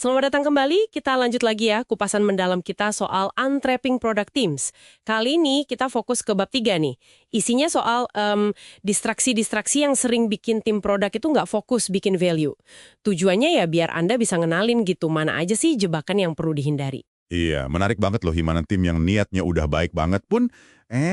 Selamat datang kembali, kita lanjut lagi ya kupasan mendalam kita soal untrapping product teams. Kali ini kita fokus ke bab 3 nih. Isinya soal distraksi-distraksi yang sering bikin tim produk itu nggak fokus bikin value. Tujuannya ya biar Anda bisa ngenalin gitu mana aja sih jebakan yang perlu dihindari. Iya, menarik banget loh gimana tim yang niatnya udah baik banget pun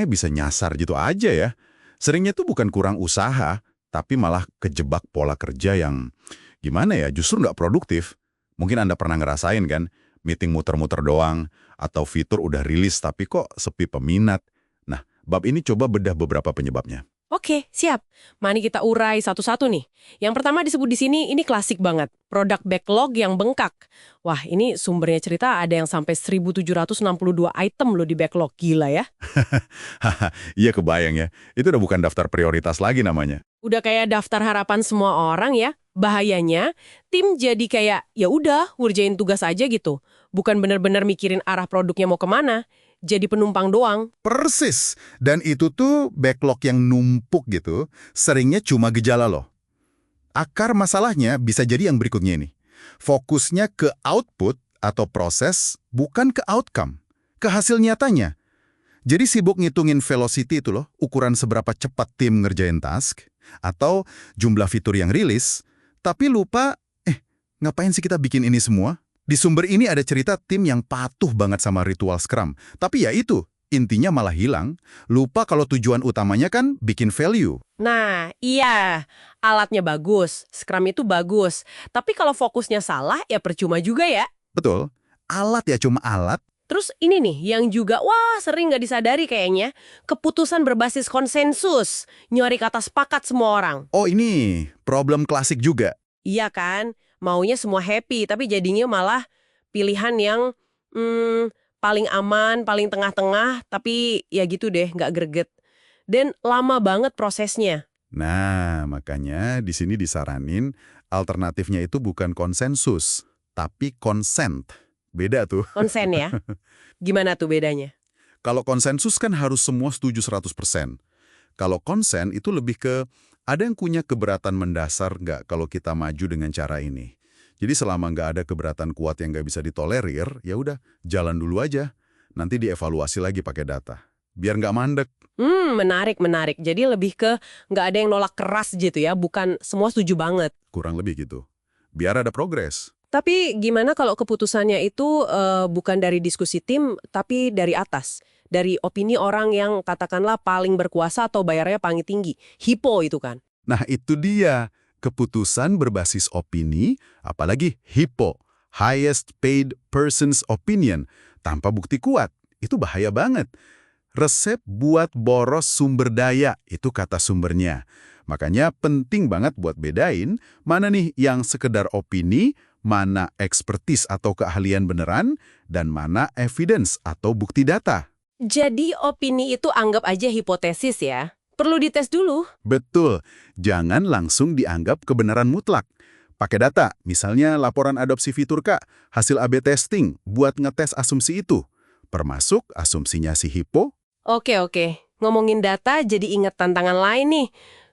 bisa nyasar gitu aja ya. Seringnya tuh bukan kurang usaha, tapi malah kejebak pola kerja yang gimana ya, justru nggak produktif. Mungkin Anda pernah ngerasain kan, meeting muter-muter doang, atau fitur udah rilis tapi kok sepi peminat. Nah, bab ini coba bedah beberapa penyebabnya. Oke, siap. Mari kita urai satu-satu nih. Yang pertama disebut di sini, ini klasik banget. Produk backlog yang bengkak. Wah, ini sumbernya cerita ada yang sampai 1.762 item loh di backlog. Gila ya. Haha, iya kebayang ya. Itu udah bukan daftar prioritas lagi namanya. Udah kayak daftar harapan semua orang ya. Bahayanya, tim jadi kayak, ya udah, ngerjain tugas aja gitu. Bukan bener-bener mikirin arah produknya mau kemana. Jadi penumpang doang. Persis. Dan itu tuh backlog yang numpuk gitu, seringnya cuma gejala loh. Akar masalahnya bisa jadi yang berikutnya ini. Fokusnya ke output atau proses, bukan ke outcome. Ke hasil nyatanya. Jadi sibuk ngitungin velocity itu loh, ukuran seberapa cepat tim ngerjain task, atau jumlah fitur yang rilis, tapi lupa, ngapain sih kita bikin ini semua? Di sumber ini ada cerita tim yang patuh banget sama ritual Scrum. Tapi ya itu, intinya malah hilang. Lupa kalau tujuan utamanya kan bikin value. Nah, iya, alatnya bagus, Scrum itu bagus. Tapi kalau fokusnya salah, ya percuma juga ya. Betul, alat ya cuma alat. Terus ini nih, yang juga, wah sering nggak disadari kayaknya, keputusan berbasis konsensus, nyari kata sepakat semua orang. Oh ini, problem klasik juga. Iya kan, maunya semua happy, tapi jadinya malah pilihan yang paling aman, paling tengah-tengah, tapi ya gitu deh, nggak greget. Dan lama banget prosesnya. Nah, makanya di sini disaranin alternatifnya itu bukan konsensus, tapi consent. Beda tuh. Konsen ya? Gimana tuh bedanya? Kalau konsensus kan harus semua setuju 100%. Kalau konsen itu lebih ke ada yang punya keberatan mendasar nggak kalau kita maju dengan cara ini. Jadi selama nggak ada keberatan kuat yang nggak bisa ditolerir, ya udah jalan dulu aja. Nanti dievaluasi lagi pakai data. Biar nggak mandek. Menarik. Jadi lebih ke nggak ada yang nolak keras gitu ya, bukan semua setuju banget. Kurang lebih gitu. Biar ada progres. Tapi gimana kalau keputusannya itu bukan dari diskusi tim, tapi dari atas? Dari opini orang yang katakanlah paling berkuasa atau bayarnya paling tinggi. HIPO itu kan? Nah itu dia. Keputusan berbasis opini, apalagi HIPO, Highest Paid Person's Opinion, tanpa bukti kuat. Itu bahaya banget. Resep buat boros sumber daya, itu kata sumbernya. Makanya penting banget buat bedain mana nih yang sekedar opini, mana ekspertis atau keahlian beneran, dan mana evidence atau bukti data. Jadi opini itu anggap aja hipotesis ya? Perlu dites dulu. Betul, jangan langsung dianggap kebenaran mutlak. Pakai data, misalnya laporan adopsi fitur Kak, hasil A/B testing buat ngetes asumsi itu. Termasuk asumsinya si HIPO. Oke. Ngomongin data jadi ingat tantangan lain nih.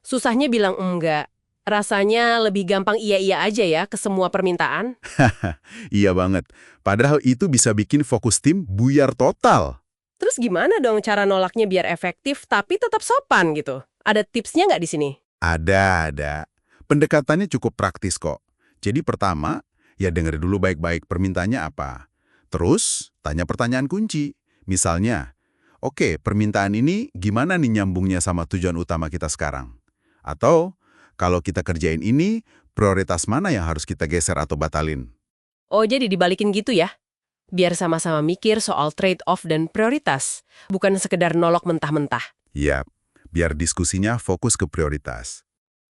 Susahnya bilang enggak. Rasanya lebih gampang iya-iya aja ya ke semua permintaan. Iya banget. Padahal itu bisa bikin fokus tim buyar total. Terus gimana dong cara nolaknya biar efektif tapi tetap sopan gitu? Ada tipsnya nggak di sini? Ada. Pendekatannya cukup praktis kok. Jadi pertama, ya denger dulu baik-baik permintaannya apa. Terus, tanya pertanyaan kunci. Misalnya, oke, permintaan ini gimana nih nyambungnya sama tujuan utama kita sekarang? Atau, kalau kita kerjain ini, prioritas mana yang harus kita geser atau batalin? Oh, jadi dibalikin gitu ya? Biar sama-sama mikir soal trade-off dan prioritas. Bukan sekedar nolak mentah-mentah. Yap, biar diskusinya fokus ke prioritas.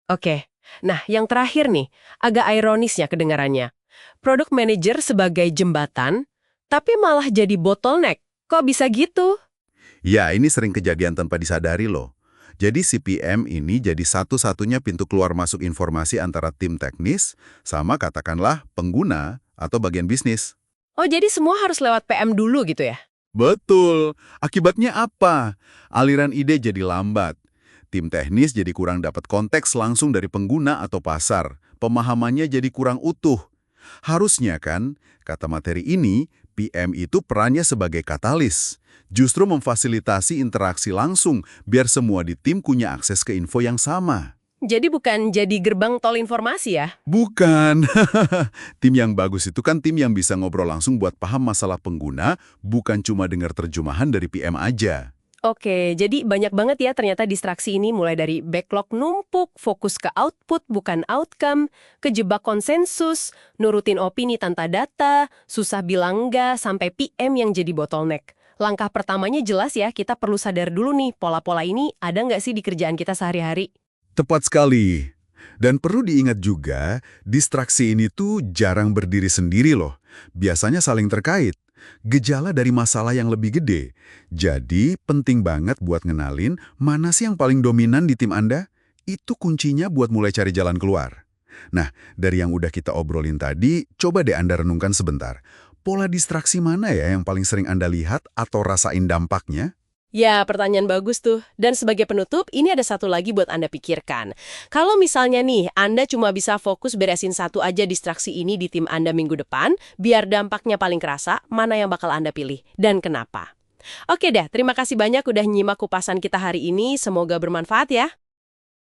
Oke. Nah, yang terakhir nih, agak ironisnya kedengarannya. Product manager sebagai jembatan, tapi malah jadi bottleneck. Kok bisa gitu? Ya, ini sering kejadian tanpa disadari loh. Jadi CPM ini jadi satu-satunya pintu keluar masuk informasi antara tim teknis sama katakanlah pengguna atau bagian bisnis. Oh, jadi semua harus lewat PM dulu gitu ya? Betul. Akibatnya apa? Aliran ide jadi lambat. Tim teknis jadi kurang dapat konteks langsung dari pengguna atau pasar. Pemahamannya jadi kurang utuh. Harusnya kan, kata materi ini, PM itu perannya sebagai katalis. Justru memfasilitasi interaksi langsung biar semua di tim punya akses ke info yang sama. Jadi bukan jadi gerbang tol informasi ya? Bukan. Tim yang bagus itu kan tim yang bisa ngobrol langsung buat paham masalah pengguna, bukan cuma dengar terjemahan dari PM aja. Oke, jadi banyak banget ya ternyata distraksi ini mulai dari backlog numpuk, fokus ke output bukan outcome, kejebak konsensus, nurutin opini tanpa data, susah bilang enggak, sampai PM yang jadi bottleneck. Langkah pertamanya jelas ya, kita perlu sadar dulu nih, pola-pola ini ada nggak sih di kerjaan kita sehari-hari? Tepat sekali. Dan perlu diingat juga, distraksi ini tuh jarang berdiri sendiri loh. Biasanya saling terkait. Gejala dari masalah yang lebih gede. Jadi, penting banget buat ngenalin mana sih yang paling dominan di tim Anda. Itu kuncinya buat mulai cari jalan keluar. Nah, dari yang udah kita obrolin tadi, coba deh Anda renungkan sebentar. Pola distraksi mana ya yang paling sering Anda lihat atau rasain dampaknya? Ya, pertanyaan bagus tuh. Dan sebagai penutup, ini ada satu lagi buat Anda pikirkan. Kalau misalnya nih, Anda cuma bisa fokus beresin satu aja distraksi ini di tim Anda minggu depan, biar dampaknya paling kerasa, mana yang bakal Anda pilih? Dan kenapa? Oke deh, terima kasih banyak udah nyimak kupasan kita hari ini. Semoga bermanfaat ya.